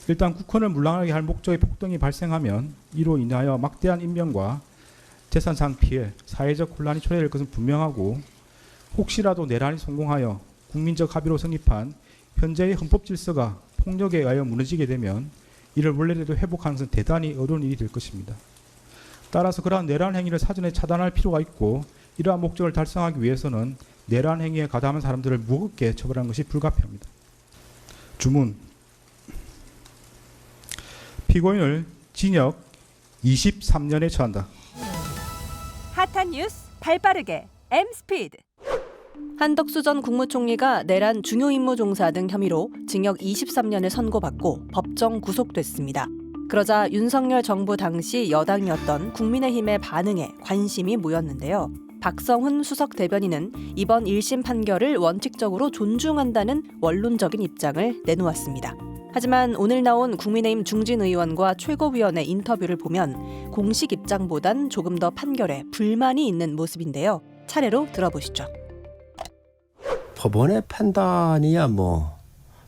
일단 국헌을 물랑하게 할 목적의 폭동이 발생하면 이로 인하여 막대한 인명과 재산상 피해, 사회적 혼란이 초래될 것은 분명하고 혹시라도 내란이 성공하여 국민적 합의로 성립한 현재의 헌법 질서가 폭력에 의하여 무너지게 되면 이를 원래대로 회복하는 것은 대단히 어려운 일이 될 것입니다. 따라서 그러한 내란 행위를 사전에 차단할 필요가 있고 이러한 목적을 달성하기 위해서는 내란 행위에 가담한 사람들을 무겁게 처벌하는 것이 불가피합니다. 주문. 피고인을 징역 23년에 처한다. 핫한 뉴스 발빠르게 M스피드. 한덕수 전 국무총리가 내란 중요 임무 종사 등 혐의로 징역 23년을 선고받고 법정 구속됐습니다. 그러자 윤석열 정부 당시 여당이었던 국민의힘의 반응에 관심이 모였는데요. 박성훈 수석 대변인은 이번 1심 판결을 원칙적으로 존중한다는 원론적인 입장을 내놓았습니다. 하지만 오늘 나온 국민의힘 중진 의원과 최고위원의 인터뷰를 보면 공식 입장보단 조금 더 판결에 불만이 있는 모습인데요. 차례로 들어보시죠. 법원의 판단이야 뭐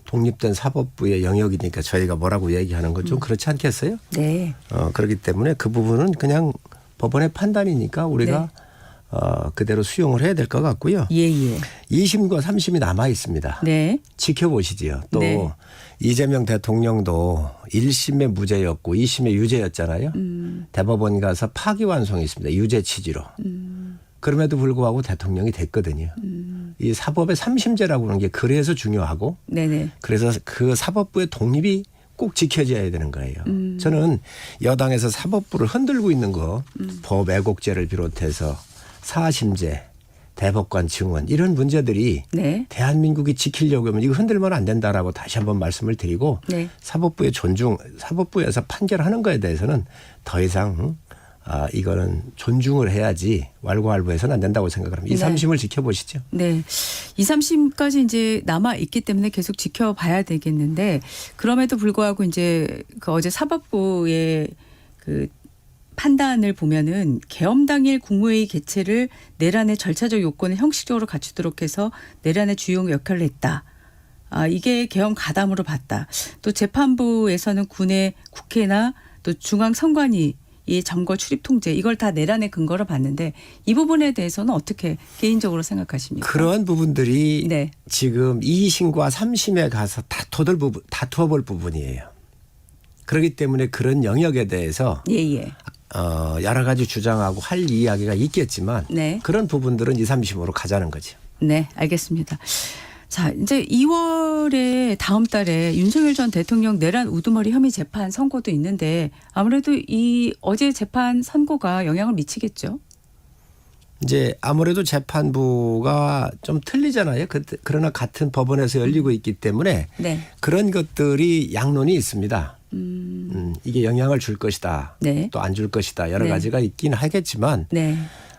독립된 사법부의 영역이니까 저희가 뭐라고 얘기하는 건 좀 그렇지 않겠어요? 네. 그렇기 때문에 그 부분은 그냥 법원의 판단이니까 우리가 네. 그대로 수용을 해야 될 것 같고요. 예예. 2심과 3심이 남아 있습니다. 네. 지켜보시지요. 또 네. 이재명 대통령도 1심에 무죄였고 2심에 유죄였잖아요. 대법원 가서 파기환송이 있습니다. 유죄 취지로. 그럼에도 불구하고 대통령이 됐거든요. 이 사법의 3심제라고 하는 게 그래서 중요하고 네네. 그래서 그 사법부의 독립이 꼭 지켜져야 되는 거예요. 저는 여당에서 사법부를 흔들고 있는 거 법 왜곡죄를 비롯해서 사심제, 대법관 증언 이런 문제들이 네. 대한민국이 지키려고 하면 이거 흔들면 안 된다라고 다시 한번 말씀을 드리고 네. 사법부의 존중, 사법부에서 판결하는 거에 대해서는 더 이상 이거는 존중을 해야지 왈가왈부해서는 안 된다고 생각을 합니다. 2, 네. 3심을 지켜보시죠. 네. 2, 3심까지 이제 남아 있기 때문에 계속 지켜봐야 되겠는데 그럼에도 불구하고 이제 그 어제 사법부의 그 판단을 보면은 계엄 당일 국무회의 개최를 내란의 절차적 요건을 형식적으로 갖추도록 해서 내란의 주요 역할을 했다. 이게 계엄 가담으로 봤다. 또 재판부에서는 군의 국회나 또 중앙선관위 이 점거 출입 통제 이걸 다 내란의 근거로 봤는데 이 부분에 대해서는 어떻게 개인적으로 생각하십니까? 그러한 부분들이 네. 지금 2심과 3심에 가서 다투어볼 부분이에요. 그렇기 때문에 그런 영역에 대해서 예예. 여러 가지 주장하고 할 이야기가 있겠지만 네. 그런 부분들은 2, 3심으로 가자는 거죠. 네, 알겠습니다. 자, 이제 2월에 다음 달에 윤석열 전 대통령 내란 우두머리 혐의 재판 선고도 있는데 아무래도 이 어제 재판 선고가 영향을 미치겠죠? 이제 아무래도 재판부가 좀 틀리잖아요. 그러나 같은 법원에서 열리고 있기 때문에 네. 그런 것들이 양론이 있습니다. 이게 영향을 줄 것이다. 네. 또 안 줄 것이다. 여러 네. 가지가 있긴 하겠지만 네.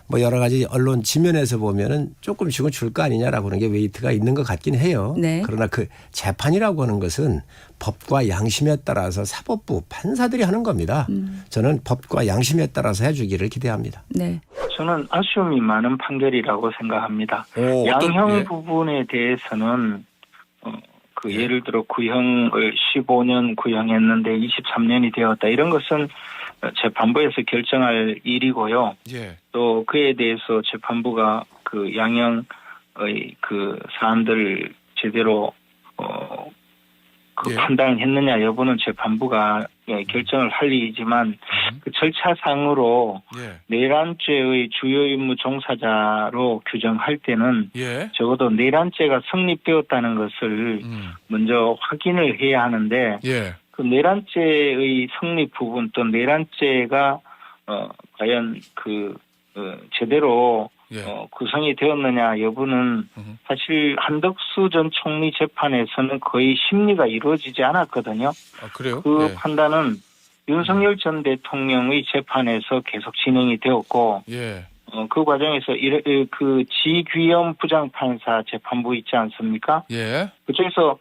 뭐 여러 가지 언론 지면에서 보면은 조금씩은 줄 거 아니냐라고 하는 게 웨이트가 있는 것 같긴 해요. 네. 그러나 그 재판이라고 하는 것은 법과 양심에 따라서 사법부 판사들이 하는 겁니다. 저는 법과 양심에 따라서 해주기를 기대합니다. 네. 저는 아쉬움이 많은 판결이라고 생각합니다. 양형 부분에 대해서는 예를 들어 구형을 15년 구형했는데 23년이 되었다. 이런 것은 재판부에서 결정할 일이고요. 예. 또 그에 대해서 재판부가 그 양형의 그 사안들을 제대로 예. 판단을 했느냐 여부는 재판부가 결정을 할 일이지만 그 절차상으로 예. 내란죄의 주요 임무 종사자로 규정할 때는 예. 적어도 내란죄가 성립되었다는 것을 먼저 확인을 해야 하는데 예. 그 내란죄의 성립 부분 또 내란죄가 과연 제대로 예. 구성이 되었느냐 여부는 사실 한덕수 전 총리 재판에서는 거의 심리가 이루어지지 않았거든요. 그래요? 그 예. 판단은 윤석열 전 대통령의 재판에서 계속 진행이 되었고 예. 그 과정에서 그 지귀염 부장판사 재판부 있지 않습니까? 예. 그쪽에서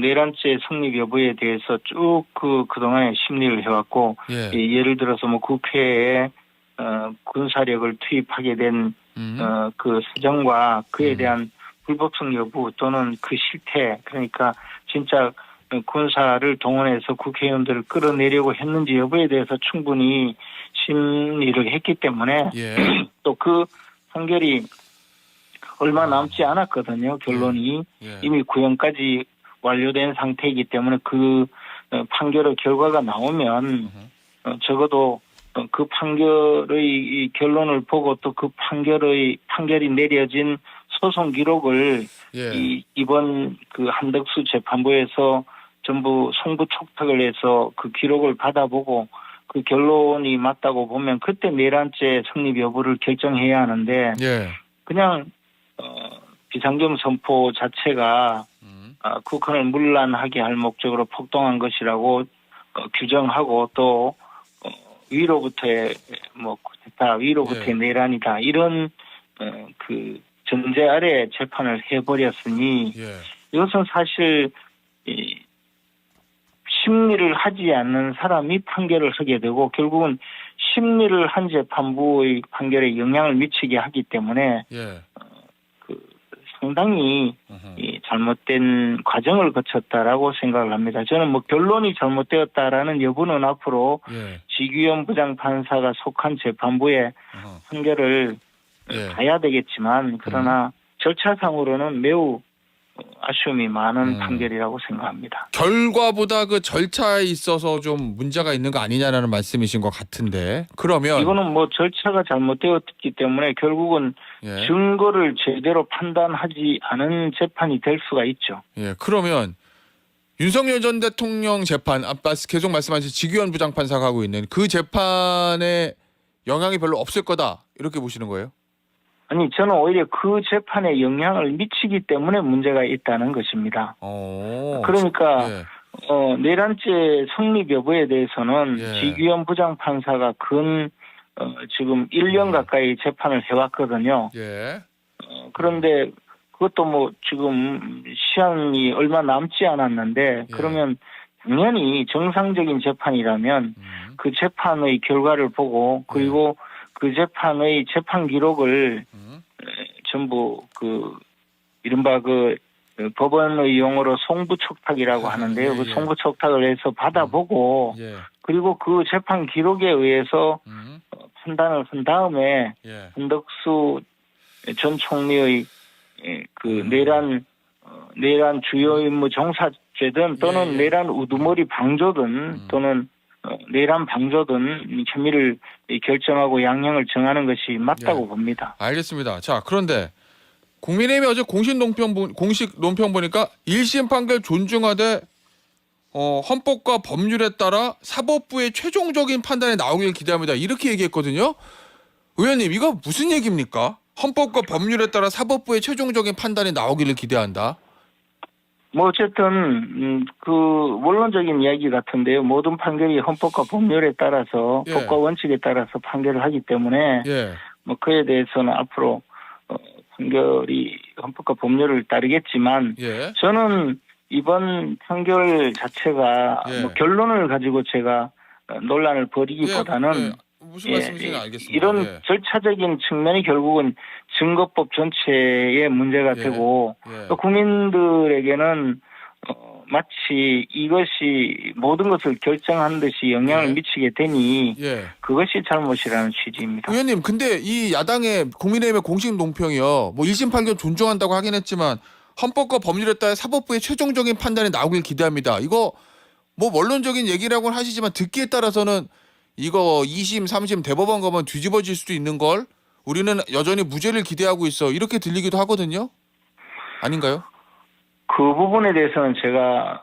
내란죄 성립 여부에 대해서 쭉 그동안에 심리를 해왔고 예. 예를 들어서 뭐 국회에 군사력을 투입하게 된 그 사정과 그에 대한 불법성 여부 또는 그 실태 그러니까 진짜 군사를 동원해서 국회의원들을 끌어내려고 했는지 여부에 대해서 충분히 심리를 했기 때문에 예. 또 그 판결이 얼마 남지 않았거든요. 결론이 예. 이미 구형까지 완료된 상태이기 때문에 그 판결의 결과가 나오면 적어도 그 판결의 이 결론을 보고 또 그 판결이 내려진 소송 기록을 예. 이번 그 한덕수 재판부에서 전부 송부 촉탁을 해서 그 기록을 받아보고 그 결론이 맞다고 보면 그때 내란죄 성립 여부를 결정해야 하는데 예. 그냥 비상경 선포 자체가 국헌을 문란하게 할 목적으로 폭동한 것이라고 규정하고 또 위로부터의 뭐 쿠데타 위로부터의 예. 내란이다 이런 그 전제 아래 재판을 해버렸으니 예. 이것은 사실 이 심리를 하지 않는 사람이 판결을 하게 되고 결국은 심리를 한 재판부의 판결에 영향을 미치게 하기 때문에 예. 그 상당히 이 잘못된 과정을 거쳤다라고 생각을 합니다. 저는 뭐 결론이 잘못되었다라는 여부는 앞으로 예. 지규현 부장판사가 속한 재판부의 판결을 예. 봐야 되겠지만 그러나 절차상으로는 매우 아쉬움이 많은 판결이라고 생각합니다. 결과보다 그 절차에 있어서 좀 문제가 있는 거 아니냐라는 말씀이신 것 같은데 그러면 이거는 뭐 절차가 잘못되었기 때문에 결국은 예. 증거를 제대로 판단하지 않은 재판이 될 수가 있죠. 예. 그러면 윤석열 전 대통령 재판 아까 계속 말씀하신 지규현 부장판사가 하고 있는 그 재판에 영향이 별로 없을 거다 이렇게 보시는 거예요? 아니 저는 오히려 그 재판에 영향을 미치기 때문에 문제가 있다는 것입니다. 그러니까 예. 내란죄 성립 여부에 대해서는 예. 지규현 부장판사가 지금 1년 가까이 재판을 해왔거든요. 예. 그런데 그것도 뭐 지금 시한이 얼마 남지 않았는데 그러면 당연히 정상적인 재판이라면 그 재판의 결과를 보고 그리고 그 재판의 재판 기록을 전부 그 이른바 그 법원의 용어로 송부촉탁이라고 하는데요. 그 송부촉탁을 해서 받아보고 예. 그리고 그 재판 기록에 의해서 판단을 한 다음에 예. 한덕수 전 총리의 그 내란 주요 임무 종사죄든 또는 예. 내란 우두머리 방조든 또는 내란 방조든 혐의를 결정하고 양형을 정하는 것이 맞다고 봅니다. 알겠습니다. 자, 그런데 국민의힘이 어제 공식 논평 보니까 1심 판결 존중하되 헌법과 법률에 따라 사법부의 최종적인 판단이 나오길 기대합니다. 이렇게 얘기했거든요. 의원님, 이거 무슨 얘기입니까? 헌법과 법률에 따라 사법부의 최종적인 판단이 나오기를 기대한다. 뭐 어쨌든 그 원론적인 이야기 같은데요. 모든 판결이 헌법과 법률에 따라서 예. 법과 원칙에 따라서 판결을 하기 때문에 예. 뭐 그에 대해서는 앞으로 판결이 헌법과 법률을 따르겠지만 예. 저는 이번 판결 자체가 예. 뭐 결론을 가지고 제가 논란을 벌이기보다는 예. 무슨 말씀이신지 알겠습니다. 이런 예. 절차적인 측면이 결국은 증거법 전체의 문제가 예. 되고 예. 또 국민들에게는 마치 이것이 모든 것을 결정하는 듯이 영향을 예. 미치게 되니 예. 그것이 잘못이라는 취지입니다. 의원님, 근데 이 야당의 국민의힘의 공식 논평이요. 뭐 1심 판결 존중한다고 하긴 했지만 헌법과 법률에 따라 사법부의 최종적인 판단이 나오길 기대합니다. 이거 뭐 원론적인 얘기라고는 하시지만 듣기에 따라서는 이거 2심, 3심 대법원 가면 뒤집어질 수도 있는 걸 우리는 여전히 무죄를 기대하고 있어. 이렇게 들리기도 하거든요. 아닌가요? 그 부분에 대해서는 제가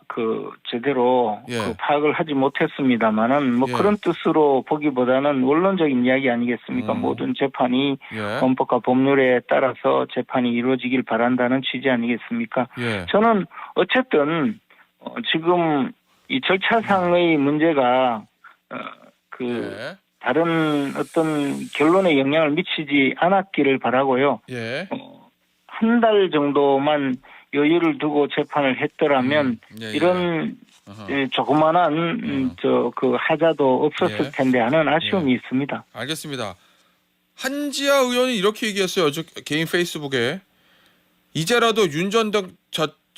제대로 예. 파악을 하지 못했습니다만은 뭐 예. 그런 뜻으로 보기보다는 원론적인 이야기 아니겠습니까? 모든 재판이 예. 헌법과 법률에 따라서 재판이 이루어지길 바란다는 취지 아니겠습니까? 예. 저는 어쨌든 지금 이 절차상의 문제가 예. 다른 어떤 결론에 영향을 미치지 않았기를 바라고요. 예. 한 달 정도만 여유를 두고 재판을 했더라면 예. 이런 어허. 조그만한 그 하자도 없었을 예. 텐데 하는 아쉬움이 있습니다. 알겠습니다. 한지아 의원이 이렇게 얘기했어요. 저 개인 페이스북에 이제라도 윤 전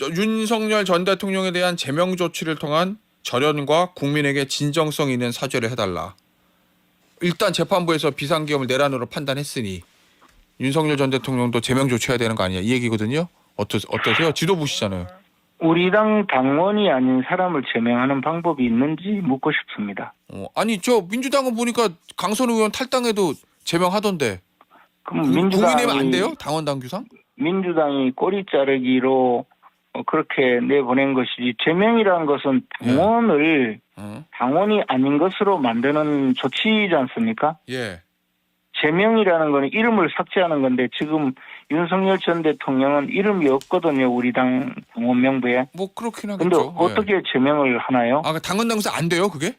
윤석열 전 대통령에 대한 제명 조치를 통한 절연과 국민에게 진정성 있는 사죄를 해달라. 일단 재판부에서 비상계엄을 내란으로 판단했으니 윤석열 전 대통령도 제명 조치해야 되는 거 아니냐 이 얘기거든요. 어떠세요? 지도부시잖아요. 우리 당 당원이 아닌 사람을 제명하는 방법이 있는지 묻고 싶습니다. 아니 저 민주당은 보니까 강선 의원 탈당해도 제명하던데. 그럼 국민의힘 안 돼요? 당원 당규상? 민주당이 꼬리 자르기로 그렇게 내보낸 것이지 제명이라는 것은 당원을 당원이 아닌 것으로 만드는 조치이지 않습니까? 예. 제명이라는 거는 이름을 삭제하는 건데 지금 윤석열 전 대통령은 이름이 없거든요. 우리 당 당원 명부에. 뭐 그렇긴 근데 하겠죠. 어떻게 제명을 하나요? 아, 당원 당규상 안 돼요, 그게?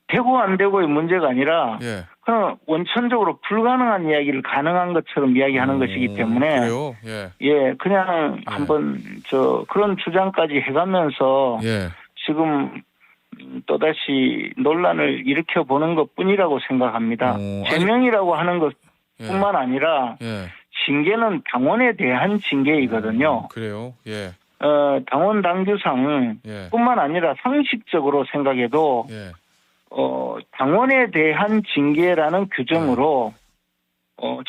되고 안 되고의 문제가 아니라 예. 그냥 원천적으로 불가능한 이야기를 가능한 것처럼 이야기하는 것이기 때문에 그래요? 예. 예, 그냥 예. 한번 그런 주장까지 해가면서 예. 지금 또다시 논란을 일으켜 보는 것뿐이라고 생각합니다. 제명이라고 하는 것뿐만 아니라 예. 징계는 당원에 대한 징계이거든요. 그래요? 예. 당원 당규상 예. 뿐만 아니라 상식적으로 생각해도 예. 당원에 대한 징계라는 규정으로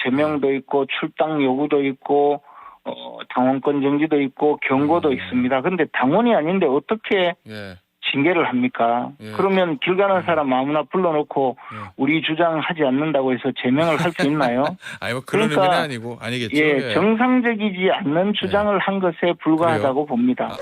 제명도 있고 출당 요구도 있고 당원권 정지도 있고 경고도 있습니다. 그런데 당원이 아닌데 어떻게 예. 징계를 합니까? 예. 그러면 길 가는 사람 아무나 불러놓고 예. 우리 주장하지 않는다고 해서 제명을 할 수 있나요? 아니 뭐 그런 그러니까, 의미는 아니겠죠. 예, 정상적이지 않는 주장을 한 것에 불과하다고 봅니다.